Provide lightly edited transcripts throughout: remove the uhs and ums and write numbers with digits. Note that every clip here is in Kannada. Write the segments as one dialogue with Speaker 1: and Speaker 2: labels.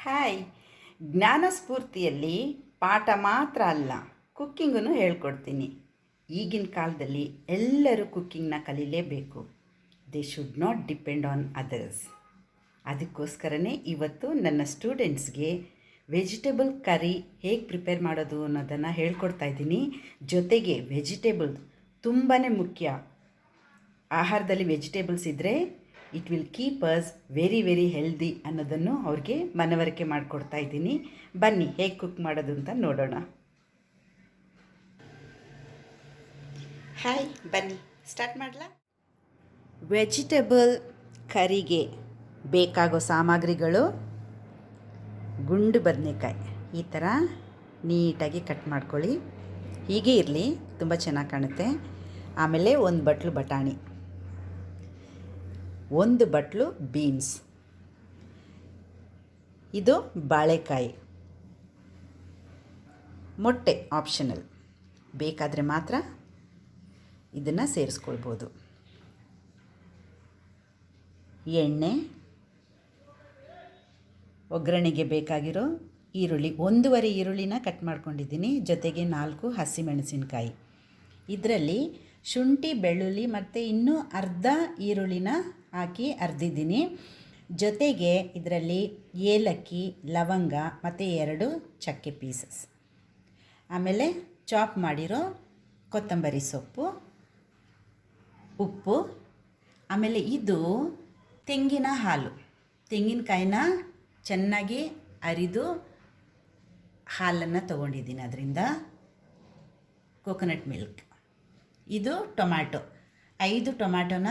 Speaker 1: ಹಾಯ್. ಜ್ಞಾನಸ್ಫೂರ್ತಿಯಲ್ಲಿ ಪಾಠ ಮಾತ್ರ ಅಲ್ಲ, ಕುಕ್ಕಿಂಗನ್ನು ಹೇಳ್ಕೊಡ್ತೀನಿ. ಈಗಿನ ಕಾಲದಲ್ಲಿ ಎಲ್ಲರೂ ಕುಕ್ಕಿಂಗ್ನ ಕಲೀಲೇಬೇಕು. They should not depend on others. ಅದಕ್ಕೋಸ್ಕರನೇ ಇವತ್ತು ನನ್ನ ಸ್ಟೂಡೆಂಟ್ಸ್ಗೆ ವೆಜಿಟೇಬಲ್ ಕರಿ ಹೇಗೆ ಪ್ರಿಪೇರ್ ಮಾಡೋದು ಅನ್ನೋದನ್ನು ಹೇಳ್ಕೊಡ್ತಾ ಇದ್ದೀನಿ. ಜೊತೆಗೆ ವೆಜಿಟೇಬಲ್ ತುಂಬಾ ಮುಖ್ಯ. ಆಹಾರದಲ್ಲಿ ವೆಜಿಟೇಬಲ್ಸ್ ಇದ್ದರೆ it will keep us very healthy ಅನ್ನೋದನ್ನು ಅವ್ರಿಗೆ ಮನವರಿಕೆ ಮಾಡಿಕೊಡ್ತಾ ಇದ್ದೀನಿ. ಬನ್ನಿ ಹೇಗೆ ಕುಕ್ ಮಾಡೋದು ಅಂತ ನೋಡೋಣ. ಹಾಯ್, ಬನ್ನಿ ಸ್ಟಾರ್ಟ್ ಮಾಡಲಾ? ವೆಜಿಟೇಬಲ್ ಕರಿಗೆ ಬೇಕಾಗೋ ಸಾಮಗ್ರಿಗಳು: ಗುಂಡು ಬದನೆಕಾಯಿ ಈ ಥರ ನೀಟಾಗಿ ಕಟ್ ಮಾಡ್ಕೊಳ್ಳಿ. ಹೀಗೆ ಇರಲಿ, ತುಂಬ ಚೆನ್ನಾಗಿ ಕಾಣುತ್ತೆ. ಆಮೇಲೆ ಒಂದು ಬಟ್ಲು ಬಟಾಣಿ, ಒಂದು ಬಟ್ಲು ಬೀನ್ಸ್, ಇದು ಬಾಳೆಕಾಯಿ, ಮೊಟ್ಟೆ ಆಪ್ಷನಲ್, ಬೇಕಾದರೆ ಮಾತ್ರ ಇದನ್ನು ಸೇರಿಸ್ಕೊಳ್ಬೋದು. ಎಣ್ಣೆ, ಒಗ್ಗರಣೆಗೆ ಬೇಕಾಗಿರೋ ಈರುಳ್ಳಿ, 1.5 ಈರುಳ್ಳಿನ ಕಟ್ ಮಾಡ್ಕೊಂಡಿದ್ದೀನಿ. ಜೊತೆಗೆ 4 ಹಸಿಮೆಣಸಿನಕಾಯಿ. ಇದರಲ್ಲಿ ಶುಂಠಿ, ಬೆಳ್ಳುಳ್ಳಿ ಮತ್ತು ಇನ್ನೂ ಅರ್ಧ ಈರುಳ್ಳಿನ ಹಾಕಿ ಅರ್ದಿದ್ದೀನಿ. ಜೊತೆಗೆ ಇದರಲ್ಲಿ ಏಲಕ್ಕಿ, ಲವಂಗ ಮತ್ತು 2 ಚಕ್ಕೆ ಪೀಸಸ್, ಆಮೇಲೆ ಚಾಪ್ ಮಾಡಿರೋ ಕೊತ್ತಂಬರಿ ಸೊಪ್ಪು, ಉಪ್ಪು, ಆಮೇಲೆ ಇದು ತೆಂಗಿನ ಹಾಲು. ತೆಂಗಿನಕಾಯಿನ ಚೆನ್ನಾಗಿ ಅರಿದು ಹಾಲನ್ನು ತೊಗೊಂಡಿದ್ದೀನಿ, ಅದರಿಂದ ಕೋಕೋನಟ್ ಮಿಲ್ಕ್. ಇದು ಟೊಮ್ಯಾಟೊ, 5 ಟೊಮ್ಯಾಟೊನ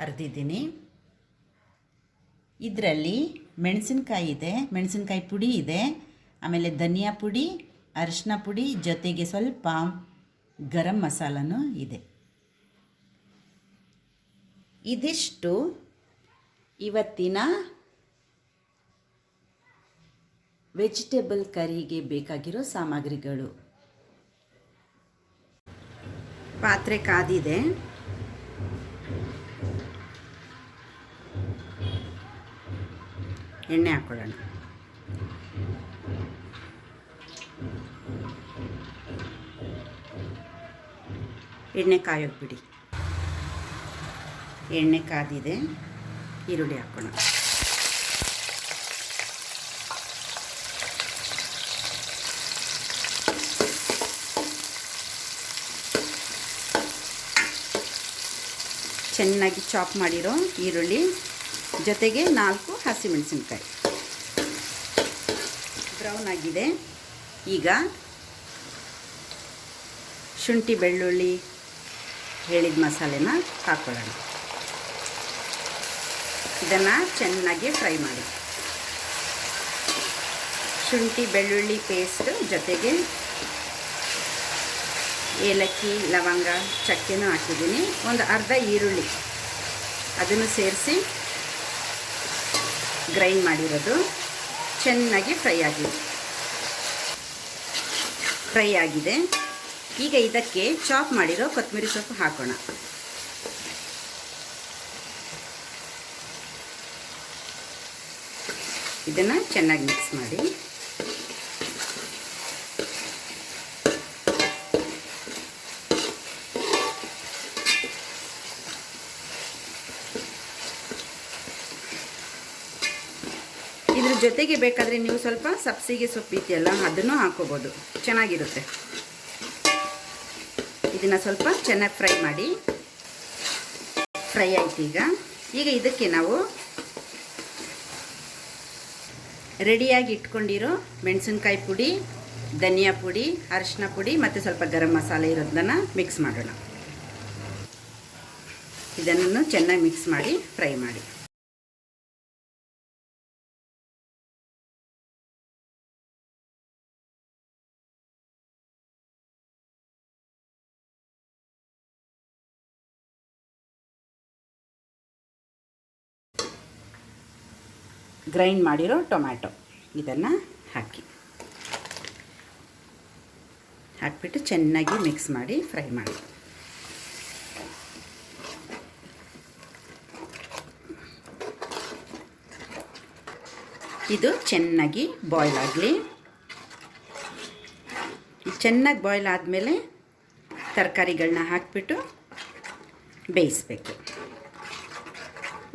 Speaker 1: ಅರ್ದಿದ್ದೀನಿ. ಇದರಲ್ಲಿ ಮೆಣಸಿನ್ಕಾಯಿ ಇದೆ, ಮೆಣಸಿನ್ಕಾಯಿ ಪುಡಿ ಇದೆ, ಆಮೇಲೆ ಧನಿಯಾ ಪುಡಿ, ಅರಿಶಿನ ಪುಡಿ, ಜೊತೆಗೆ ಸ್ವಲ್ಪ ಗರಂ ಮಸಾಲನೂ ಇದೆ. ಇದಿಷ್ಟು ಇವತ್ತಿನ ವೆಜಿಟೇಬಲ್ ಕರಿಗೆ ಬೇಕಾಗಿರೋ ಸಾಮಗ್ರಿಗಳು. ಪಾತ್ರೆ ಕಾದಿದೆ. ಎಣ್ಣೆ ಹಾಕ್ಕೊಳ್ಳೋಣ. ಎಣ್ಣೆ ಕಾಯೋಕೆ ಬಿಡಿ. ಎಣ್ಣೆ ಕಾದಿದೆ, ಈರುಳ್ಳಿ ಹಾಕೋಣ. ಚೆನ್ನಾಗಿ ಚಾಪ್ ಮಾಡಿರೋ ಈರುಳ್ಳಿ, ಜೊತೆಗೆ 4 ಹಸಿಮೆಣಸಿನ್ಕಾಯಿ ಬ್ರೌನ್ ಆಗಿದೆ. ಈಗ ಶುಂಠಿ, ಬೆಳ್ಳುಳ್ಳಿ ಹೇಳಿದ ಮಸಾಲೆನ ಹಾಕ್ಕೊಳ್ಳೋಣ. ಇದನ್ನು ಚೆನ್ನಾಗಿ ಫ್ರೈ ಮಾಡಿ. ಶುಂಠಿ ಬೆಳ್ಳುಳ್ಳಿ ಪೇಸ್ಟ್ ಜೊತೆಗೆ ಏಲಕ್ಕಿ, ಲವಂಗ, ಚಕ್ಕೆನೂ ಹಾಕಿದ್ದೀನಿ. ಒಂದು ಅರ್ಧ ಈರುಳ್ಳಿ ಅದನ್ನು ಸೇರಿಸಿ ಗ್ರೈಂಡ್ ಮಾಡಿರೋದು ಚೆನ್ನಾಗಿ ಫ್ರೈ ಆಗಿದೆ. ಈಗ ಇದಕ್ಕೆ ಚಾಪ್ ಮಾಡಿರೋ ಕೊತ್ತಂಬರಿ ಸೊಪ್ಪು ಹಾಕೋಣ. ಇದನ್ನು ಚೆನ್ನಾಗಿ ಮಿಕ್ಸ್ ಮಾಡಿ. ಇದ್ರ ಜೊತೆಗೆ ಬೇಕಾದರೆ ನೀವು ಸ್ವಲ್ಪ ಸಬ್ಸಿಗೆ ಸೊಪ್ಪು ಇದೆಯಲ್ಲ, ಅದನ್ನು ಹಾಕೋಬೋದು, ಚೆನ್ನಾಗಿರುತ್ತೆ. ಇದನ್ನು ಸ್ವಲ್ಪ ಚೆನ್ನಾಗಿ ಫ್ರೈ ಮಾಡಿ. ಫ್ರೈ ಆಯ್ತು. ಈಗ ಇದಕ್ಕೆ ನಾವು ರೆಡಿಯಾಗಿ ಇಟ್ಕೊಂಡಿರೋ ಮೆಣಸಿನ್ಕಾಯಿ ಪುಡಿ, ಧನಿಯಾ ಪುಡಿ, ಅರಿಶಿನ ಪುಡಿ ಮತ್ತು ಸ್ವಲ್ಪ ಗರಂ ಮಸಾಲೆ ಇರೋದನ್ನು ಮಿಕ್ಸ್ ಮಾಡೋಣ. ಇದನ್ನು ಚೆನ್ನಾಗಿ ಮಿಕ್ಸ್ ಮಾಡಿ ಫ್ರೈ ಮಾಡಿ. ಗ್ರೈಂಡ್ ಮಾಡಿರೋ ಟೊಮ್ಯಾಟೊ ಇದನ್ನು ಹಾಕಿಬಿಟ್ಟು ಚೆನ್ನಾಗಿ ಮಿಕ್ಸ್ ಮಾಡಿ ಫ್ರೈ ಮಾಡಿ. ಇದು ಚೆನ್ನಾಗಿ ಬಾಯ್ಲ್ ಆಗಲಿ. ಚೆನ್ನಾಗಿ ಬಾಯ್ಲ್ ಆದಮೇಲೆ ತರಕಾರಿಗಳನ್ನ ಹಾಕಿಬಿಟ್ಟು ಬೇಯಿಸಬೇಕು.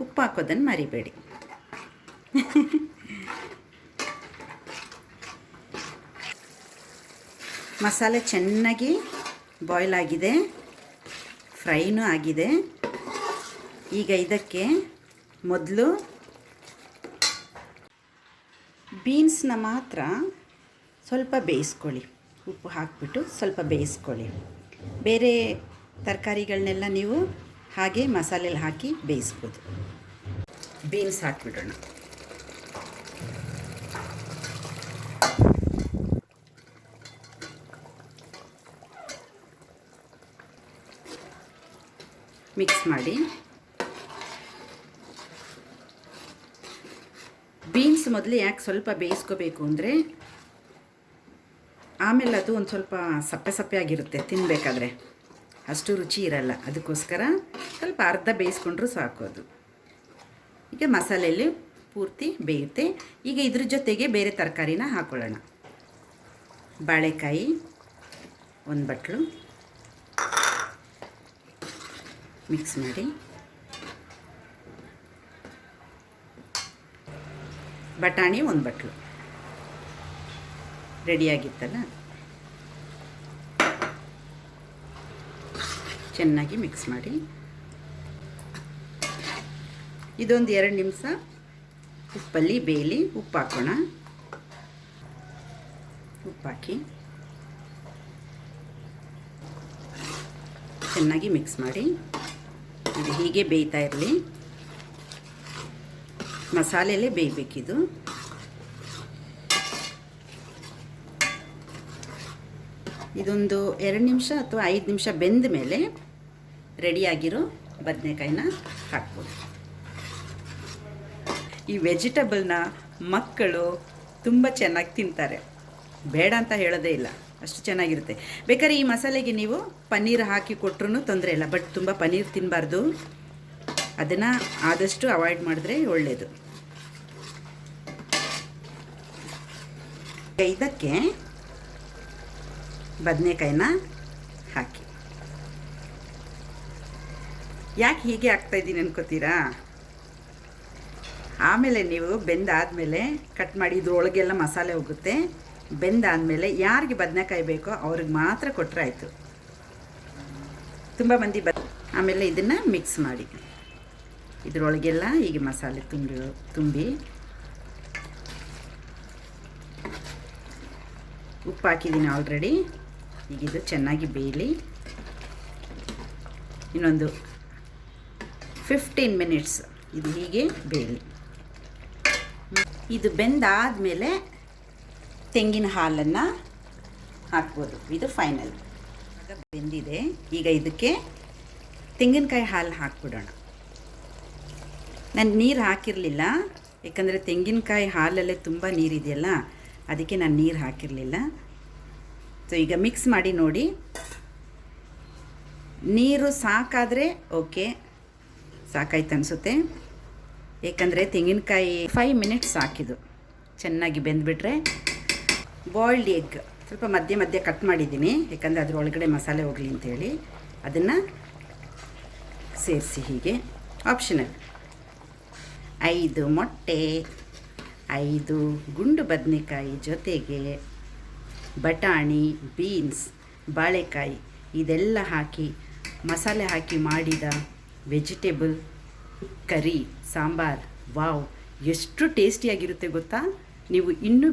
Speaker 1: ಉಪ್ಪು ಹಾಕೋದನ್ನು ಮರಿಬೇಡಿ. ಮಸಾಲೆ ಚೆನ್ನಾಗಿ ಬಾಯ್ಲ್ ಆಗಿದೆ, ಫ್ರೈನೂ ಆಗಿದೆ. ಈಗ ಇದಕ್ಕೆ ಮೊದಲು ಬೀನ್ಸ್ನ ಮಾತ್ರ ಸ್ವಲ್ಪ ಬೇಯಿಸ್ಕೊಳ್ಳಿ. ಉಪ್ಪು ಹಾಕಿಬಿಟ್ಟು ಸ್ವಲ್ಪ ಬೇಯಿಸ್ಕೊಳ್ಳಿ. ಬೇರೆ ತರಕಾರಿಗಳನ್ನೆಲ್ಲ ನೀವು ಹಾಗೆ ಮಸಾಲೆಯಲ್ಲಿ ಹಾಕಿ ಬೇಯಿಸ್ಬೋದು. ಬೀನ್ಸ್ ಹಾಕಿಬಿಡೋಣ. ಮಿಕ್ಸ್ ಮಾಡಿ. ಬೀನ್ಸ್ ಮೊದಲು ಯಾಕೆ ಸ್ವಲ್ಪ ಬೇಯಿಸ್ಕೋಬೇಕು ಅಂದರೆ ಆಮೇಲೆ ಅದು ಒಂದು ಸ್ವಲ್ಪ ಸಪ್ಪೆ ಸಪ್ಪೆ ಆಗಿರುತ್ತೆ, ತಿನ್ನಬೇಕಾದ್ರೆ ಅಷ್ಟು ರುಚಿ ಇರಲ್ಲ. ಅದಕ್ಕೋಸ್ಕರ ಸ್ವಲ್ಪ ಅರ್ಧ ಬೇಯಿಸ್ಕೊಂಡ್ರೂ ಸಾಕು. ಅದು ಈಗ ಮಸಾಲೆಯಲ್ಲಿ ಪೂರ್ತಿ ಬೇಯುತ್ತೆ. ಈಗ ಇದ್ರ ಜೊತೆಗೆ ಬೇರೆ ತರಕಾರಿನ ಹಾಕ್ಕೊಳ್ಳೋಣ. ಬಾಳೆಕಾಯಿ 1 ಬಟ್ಲು ಮಿಕ್ಸ್ ಮಾಡಿ. ಬಟಾಣಿ 1 ಬಟ್ಲು ರೆಡಿಯಾಗಿತ್ತಲ್ಲ, ಚೆನ್ನಾಗಿ ಮಿಕ್ಸ್ ಮಾಡಿ. ಇದೊಂದು 2 ನಿಮಿಷ ಉಪ್ಪಲ್ಲಿ ಬೇಯಲಿ. ಉಪ್ಪು ಹಾಕೋಣ. ಉಪ್ಪು ಹಾಕಿ ಚೆನ್ನಾಗಿ ಮಿಕ್ಸ್ ಮಾಡಿ. ಇದು ಹೀಗೆ ಬೇಯ್ತಾ ಇರಲಿ. ಮಸಾಲೆಯಲ್ಲೇ ಬೇಯಬೇಕಿದು. ಇದೊಂದು 2 ನಿಮಿಷ ಅಥವಾ 5 ನಿಮಿಷ ಬೆಂದ ಮೇಲೆ ರೆಡಿಯಾಗಿರೋ ಬದನೆಕಾಯಿನ ಹಾಕ್ಬೋದು. ಈ ವೆಜಿಟಬಲ್ನ ಮಕ್ಕಳು ತುಂಬ ಚೆನ್ನಾಗಿ ತಿಂತಾರೆ, ಬೇಡ ಅಂತ ಹೇಳೋದೇ ಇಲ್ಲ, ಅಷ್ಟು ಚೆನ್ನಾಗಿರುತ್ತೆ. ಬೇಕಾದ್ರೆ ಈ ಮಸಾಲೆಗೆ ನೀವು ಪನ್ನೀರ್ ಹಾಕಿ ಕೊಟ್ಟರು ತೊಂದರೆ ಇಲ್ಲ. ಬಟ್ ತುಂಬ ಪನ್ನೀರ್ ತಿನ್ನಬಾರ್ದು, ಅದನ್ನು ಆದಷ್ಟು ಅವಾಯ್ಡ್ ಮಾಡಿದ್ರೆ ಒಳ್ಳೆಯದು. ಇದಕ್ಕೆ ಬದನೆಕಾಯಿನ ಹಾಕಿ. ಯಾಕೆ ಹೀಗೆ ಹಾಕ್ತಾಯಿದ್ದೀನಿ ಅನ್ಕೋತೀರಾ? ಆಮೇಲೆ ನೀವು ಬೆಂದಾದಮೇಲೆ ಕಟ್ ಮಾಡಿ ಇದ್ರೊಳಗೆಲ್ಲ ಮಸಾಲೆ ಹೋಗುತ್ತೆ. ಬೆಂದಾದಮೇಲೆ ಯಾರಿಗೆ ಬದನೆಕಾಯಿ ಬೇಕೋ ಅವ್ರಿಗೆ ಮಾತ್ರ ಕೊಟ್ಟರೆ ಆಯಿತು. ತುಂಬ ಮಂದಿ ಆಮೇಲೆ ಇದನ್ನು ಮಿಕ್ಸ್ ಮಾಡಿ. ಇದರೊಳಗೆಲ್ಲ ಈಗ ಮಸಾಲೆ ತುಂಬಿ ಉಪ್ಪು ಹಾಕಿದ್ದೀನಿ ಆಲ್ರೆಡಿ. ಈಗ ಇದು ಚೆನ್ನಾಗಿ ಬೇಯಲಿ. ಇನ್ನೊಂದು 15 ಮಿನಿಟ್ಸ್ ಇದು ಹೀಗೆ ಬೇಯಲಿ. ಇದು ಬೆಂದಾದಮೇಲೆ ತೆಂಗಿನ ಹಾಲನ್ನು ಹಾಕ್ಬೋದು. ಇದು ಫೈನಲ್. ಬೆಂದಿದೆ. ಈಗ ಇದಕ್ಕೆ ತೆಂಗಿನಕಾಯಿ ಹಾಲು ಹಾಕ್ಬಿಡೋಣ. ನಾನು ನೀರು ಹಾಕಿರಲಿಲ್ಲ, ಯಾಕಂದರೆ ತೆಂಗಿನಕಾಯಿ ಹಾಲಲ್ಲೇ ತುಂಬ ನೀರಿದೆಯಲ್ಲ, ಅದಕ್ಕೆ ನಾನು ನೀರು ಹಾಕಿರಲಿಲ್ಲ. ಸೊ ಈಗ ಮಿಕ್ಸ್ ಮಾಡಿ ನೋಡಿ. ನೀರು ಸಾಕಾದರೆ ಓಕೆ, ಸಾಕಾಯ್ತು ಅನಿಸುತ್ತೆ. ಏಕೆಂದರೆ ತೆಂಗಿನಕಾಯಿ 5 ಮಿನಿಟ್ಸ್ ಸಾಕಿದು. ಚೆನ್ನಾಗಿ ಬೆಂದುಬಿಟ್ರೆ ಬಾಯ್ಲ್ಡ್ ಎಗ್ ಸ್ವಲ್ಪ ಮಧ್ಯೆ ಮಧ್ಯೆ ಕಟ್ ಮಾಡಿದ್ದೀನಿ, ಯಾಕಂದರೆ ಅದ್ರ ಒಳಗಡೆ ಮಸಾಲೆ ಹೋಗಲಿ ಅಂಥೇಳಿ. ಅದನ್ನು ಸೇರಿಸಿ ಹೀಗೆ ಆಪ್ಷನಲ್. 5 ಮೊಟ್ಟೆ, 5 ಗುಂಡು ಬದನೆಕಾಯಿ ಜೊತೆಗೆ ಬಟಾಣಿ, ಬೀನ್ಸ್, ಬಾಳೆಕಾಯಿ ಇದೆಲ್ಲ ಹಾಕಿ ಮಸಾಲೆ ಹಾಕಿ ಮಾಡಿದ ವೆಜಿಟೇಬಲ್ ಕರಿ ಸಾಂಬಾರ್. ವಾವ್, ಎಷ್ಟು ಟೇಸ್ಟಿಯಾಗಿರುತ್ತೆ ಗೊತ್ತಾ? ನೀವು ಇನ್ನೂ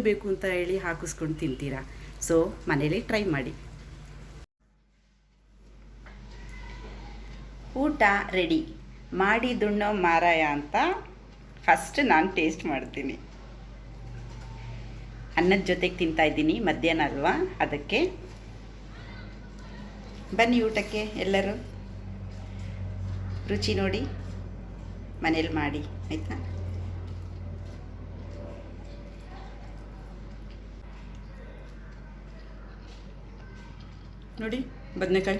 Speaker 1: ಬೇಕು ಅಂತ ಹೇಳಿ ಹಾಕಿಸ್ಕೊಂಡು ತಿಂತೀರಾ. ಸೊ ಮನೇಲಿ ಟ್ರೈ ಮಾಡಿ. ಊಟ ರೆಡಿ. ಮಾಡಿದುಣ್ಣೋ ಮಾರಾಯ ಅಂತ ಫಸ್ಟ್ ನಾನು ಟೇಸ್ಟ್ ಮಾಡ್ತೀನಿ. ಅನ್ನದ ಜೊತೆಗೆ ತಿಂತಾಯಿದ್ದೀನಿ, ಮಧ್ಯಾಹ್ನ ಅಲ್ವಾ, ಅದಕ್ಕೆ. ಬನ್ನಿ ಊಟಕ್ಕೆ ಎಲ್ಲರೂ, ರುಚಿ ನೋಡಿ, ಮನೇಲಿ ಮಾಡಿ ಆಯಿತಾ? ನೋಡಿ ಬದನೆಕಾಯಿ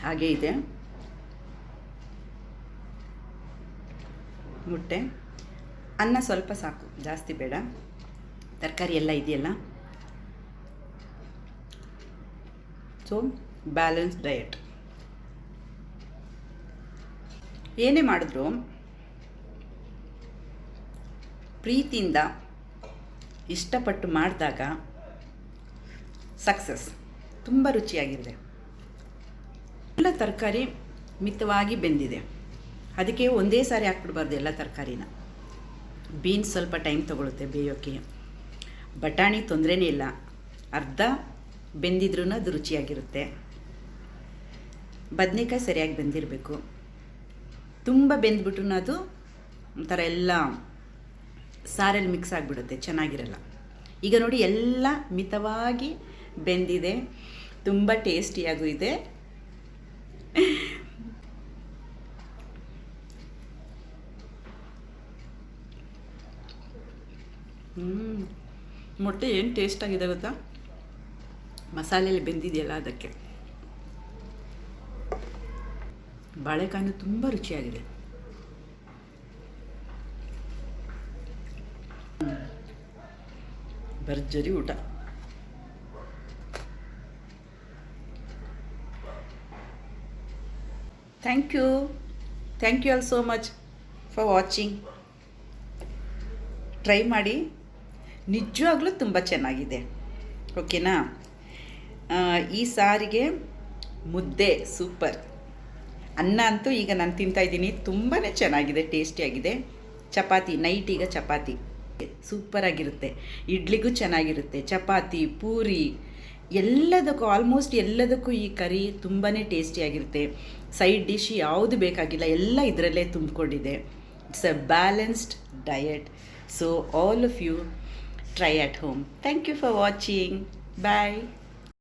Speaker 1: ಹಾಗೇ ಇದೆ. ಮೊಟ್ಟೆ ಅನ್ನ ಸ್ವಲ್ಪ ಸಾಕು, ಜಾಸ್ತಿ ಬೇಡ. ತರಕಾರಿ ಎಲ್ಲ ಇದೆಯಲ್ಲ. So balance diet. ಏನೇ ಮಾಡಿದ್ರು ಪ್ರೀತಿಯಿಂದ ಇಷ್ಟಪಟ್ಟು ಮಾಡಿದಾಗ ಸಕ್ಸಸ್. ತುಂಬ ರುಚಿಯಾಗಿದೆ. ಎಲ್ಲ ತರಕಾರಿ ಮಿತವಾಗಿ ಬೆಂದಿದೆ, ಅದಕ್ಕೆ ಒಂದೇ ಸಾರಿ ಹಾಕ್ಬಿಡ್ಬಾರ್ದು ಎಲ್ಲ ತರಕಾರಿನ. ಬೀನ್ಸ್ ಸ್ವಲ್ಪ ಟೈಮ್ ತೊಗೊಳುತ್ತೆ ಬೇಯೋಕ್ಕೆ. ಬಟಾಣಿ ತೊಂದರೆನೇ ಇಲ್ಲ, ಅರ್ಧ ಬೆಂದಿದ್ರೂ ಅದು ರುಚಿಯಾಗಿರುತ್ತೆ. ಬದನೆಕಾಯಿ ಸರಿಯಾಗಿ ಬೆಂದಿರಬೇಕು. ತುಂಬ ಬೆಂದ್ಬಿಟ್ರೂ ಅದು ಒಂಥರ ಎಲ್ಲ ಸಾರಲ್ಲಿ ಮಿಕ್ಸ್ ಆಗಿಬಿಡುತ್ತೆ, ಚೆನ್ನಾಗಿರಲ್ಲ. ಈಗ ನೋಡಿ ಎಲ್ಲ ಮಿತವಾಗಿ ಬೆಂದಿದೆ, ತುಂಬ ಟೇಸ್ಟಿಯಾಗೂ ಇದೆ. ಮೊಟ್ಟೆ ಏನು ಟೇಸ್ಟಾಗಿದೆ ಗೊತ್ತಾ, ಮಸಾಲೆಯಲ್ಲಿ ಬೆಂದಿದೆಯಲ್ಲ ಅದಕ್ಕೆ. ಬಾಳೆಕಾಯಿನೂ ತುಂಬ ರುಚಿಯಾಗಿದೆ. ಭರ್ಜರಿ ಊಟ. Thank you all so much for watching. Try ಮಾಡಿ, ನಿಜವಾಗ್ಲೂ ತುಂಬ ಚೆನ್ನಾಗಿದೆ. ಓಕೆನಾ? ಈ ಸಾರಿಗೆ ಮುದ್ದೆ ಸೂಪರ್. ಅನ್ನ ಅಂತೂ ಈಗ ನಾನು ತಿಂತಾಯಿದ್ದೀನಿ, ತುಂಬಾ ಚೆನ್ನಾಗಿದೆ, ಟೇಸ್ಟಿಯಾಗಿದೆ. ಚಪಾತಿ, ನೈಟ್ ಈಗ ಚಪಾತಿ ಸೂಪರಾಗಿರುತ್ತೆ. ಇಡ್ಲಿಗೂ ಚೆನ್ನಾಗಿರುತ್ತೆ. ಚಪಾತಿ, ಪೂರಿ ಎಲ್ಲದಕ್ಕೂ, ಆಲ್ಮೋಸ್ಟ್ ಎಲ್ಲದಕ್ಕೂ ಈ ಕರಿ ತುಂಬಾ ಟೇಸ್ಟಿಯಾಗಿರುತ್ತೆ. ಸೈಡ್ ಡಿಶ್ ಯಾವುದು ಬೇಕಾಗಿಲ್ಲ, ಎಲ್ಲ ಇದರಲ್ಲೇ ತುಂಬಿಕೊಂಡಿದೆ. It's a balanced diet. So all of you try at home. Thank you for watching. Bye.